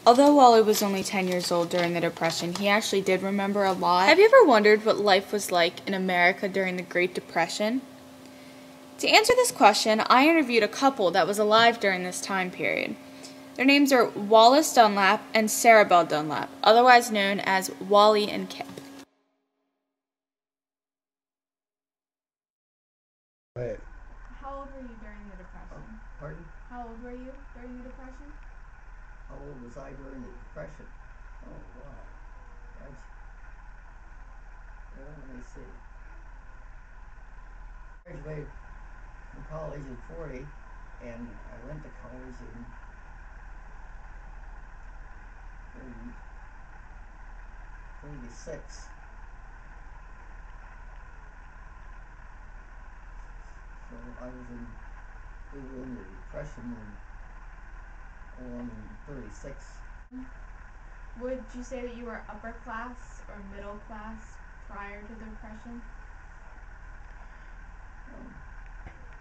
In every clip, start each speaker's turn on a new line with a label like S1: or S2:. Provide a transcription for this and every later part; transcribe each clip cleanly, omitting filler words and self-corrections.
S1: Although Wally was only 10 years old during the Depression, he actually did remember a lot. Have you ever wondered what life was like in America during the Great Depression? To answer this question, I interviewed a couple that was alive during this time period. Their names are Wallace Dunlap and Sarah Bell Dunlap, otherwise known as Wally and Kip.
S2: Right.
S1: How old were you during the Depression?
S2: Pardon?
S1: How old were you during the Depression?
S2: How old was I during the Depression? Oh, wow. That's, well, let me see. I graduated from college in 40, and I went to college in 36. So we were in the Depression in 36.
S1: Would you say that you were upper class or middle class prior to the Depression?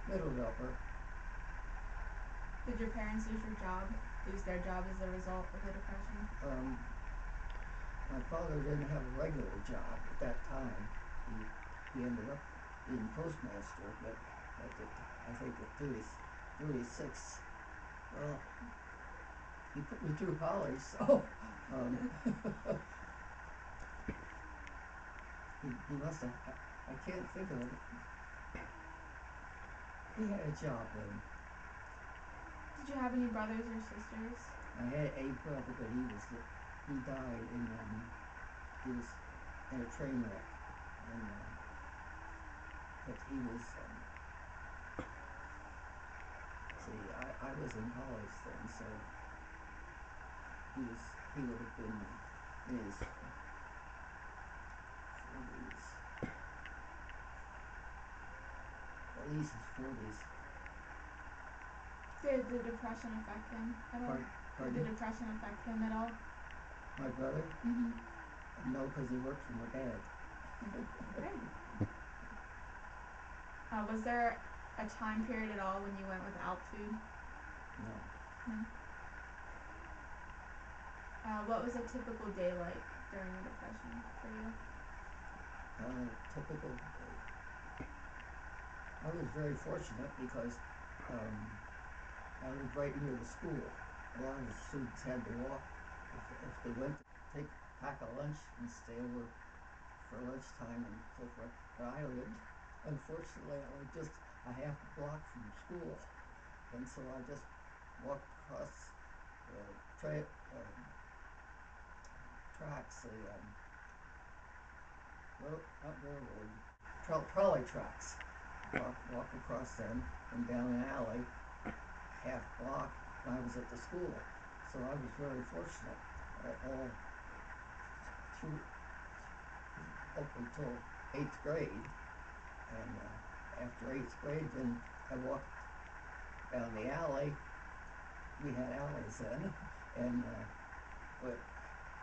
S2: Middle to upper.
S1: Did your parents lose their job as a result of the Depression?
S2: My father didn't have a regular job at that time. He ended up being postmaster, but I think at 36, well, he put me through college, so he must have, I can't think of it. He had a job then.
S1: Did you have any brothers or sisters?
S2: I had a brother, but he died he was in a train wreck, but he was, I was in college then, so he would have been in his 40s, at least his 40s.
S1: Did the Depression affect him at all?
S2: Pardon?
S1: Did the Depression affect him at all?
S2: My brother?
S1: Mm-hmm.
S2: No, because he worked for my dad.
S1: Okay. Was there a time period at all when you went without food?
S2: No.
S1: No. What was a typical day like during the Depression for you?
S2: Typical day. I was very fortunate because I lived right near the school. A lot of the students had to walk if they went to pack a lunch and stay over for lunchtime and so forth. But I lived, unfortunately, I lived just a half a block from school, and so I just walked across the tracks, not railroad, trolley tracks. Walk across them and down an alley, half block, when I was at the school. So I was very fortunate all through up until 8th grade. And after 8th grade, then I walked down the alley. We had alleys then, and but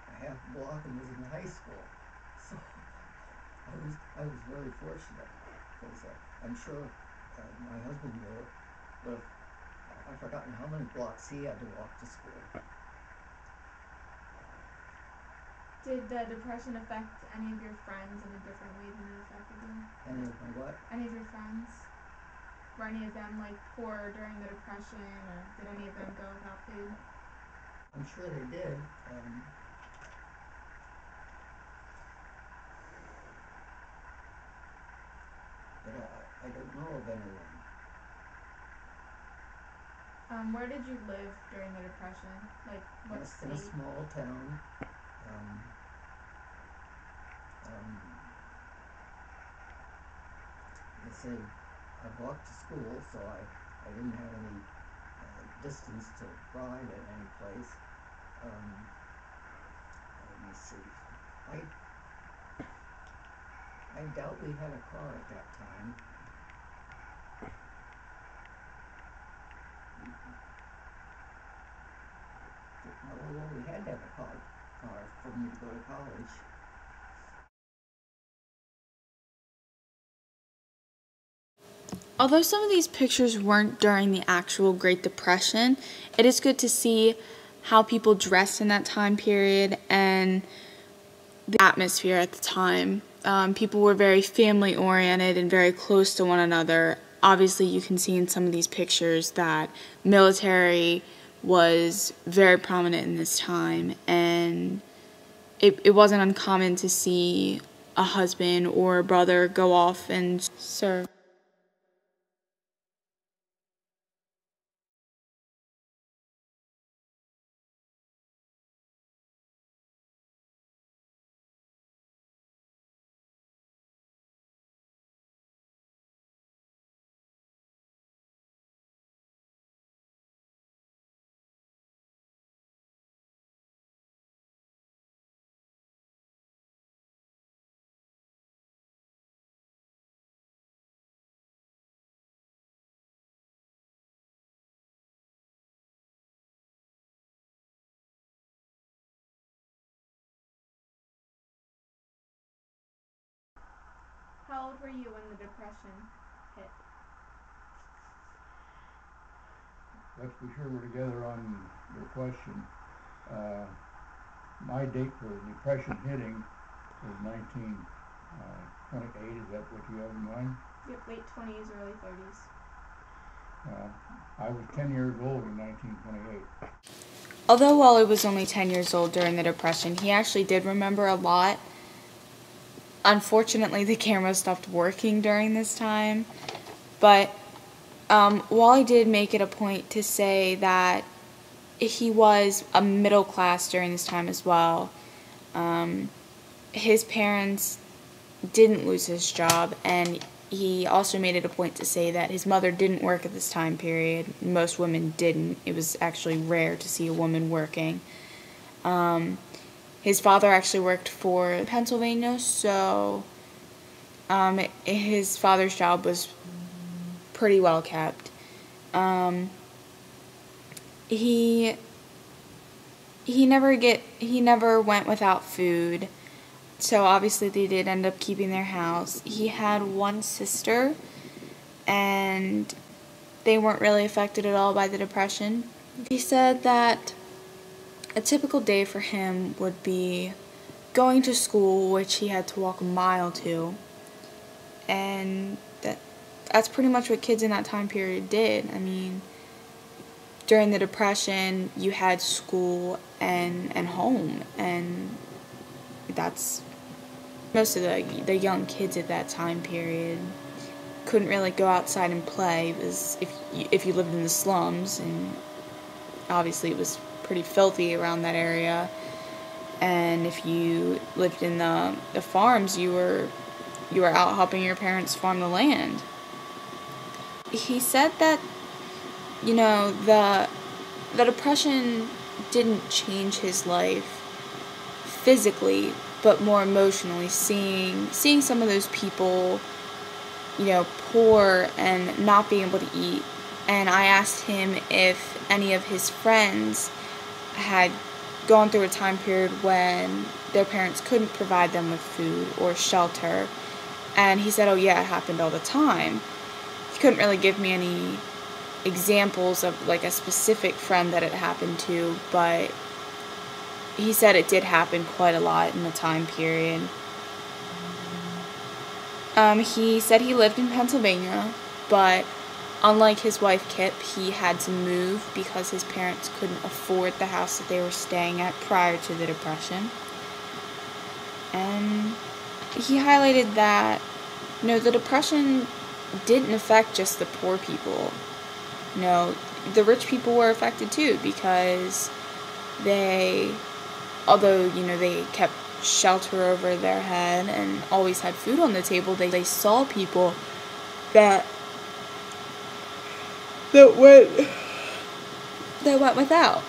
S2: a half block and was in high school. So I was very fortunate because I'm sure my husband would have. I've forgotten how many blocks he had to walk to school.
S1: Did the Depression affect any of your friends in a different way than it affected you?
S2: Any of my what?
S1: Any of your friends? Were any of them like poor during the Depression, or did any of them go without food?
S2: I'm sure they did. But I don't know of anyone.
S1: Where did you live during the Depression? Like what state?
S2: In a small town. Let's say I walked to school, so I didn't have any distance to ride at any place. Let me see. I doubt we had a car at that time. Well, we had to have a car for me to go to college.
S1: Although some of these pictures weren't during the actual Great Depression, it is good to see how people dressed in that time period and the atmosphere at the time. People were very family-oriented and very close to one another. Obviously, you can see in some of these pictures that military was very prominent in this time, and it wasn't uncommon to see a husband or a brother go off and serve. How old were you when the Depression hit?
S3: Let's be sure we're together on your question. My date for the Depression hitting was 1928. Is that what you have in mind?
S1: Yep, late 20s, early 30s.
S3: I was 10 years old in 1928.
S1: Although Wally was only 10 years old during the Depression, he actually did remember a lot. Unfortunately, the camera stopped working during this time, but Wally did make it a point to say that he was a middle class during this time as well. His parents didn't lose his job, and he also made it a point to say that his mother didn't work at this time period. Most women didn't. It was actually rare to see a woman working. His father actually worked for Pennsylvania, so his father's job was pretty well kept. He never went without food, so obviously they did end up keeping their house. He had one sister, and they weren't really affected at all by the Depression. He said that a typical day for him would be going to school, which he had to walk a mile to, and that's pretty much what kids in that time period did. I mean, during the Depression, you had school and home, and that's most of the young kids at that time period couldn't really go outside and play. It was if you lived in the slums, and obviously it was pretty filthy around that area, and if you lived in the farms, you were out helping your parents farm the land. He said that, you know, the Depression didn't change his life physically, but more emotionally, seeing some of those people, you know, poor and not being able to eat. And I asked him if any of his friends had gone through a time period when their parents couldn't provide them with food or shelter, and he said, oh yeah, it happened all the time. He couldn't really give me any examples of like a specific friend that it happened to, but he said it did happen quite a lot in the time period. He said he lived in Pennsylvania, but unlike his wife Kip, he had to move because his parents couldn't afford the house that they were staying at prior to the Depression. And he highlighted that, you know, the Depression didn't affect just the poor people. You know, the rich people were affected too, because although, you know, they kept shelter over their head and always had food on the table, they saw people that went without.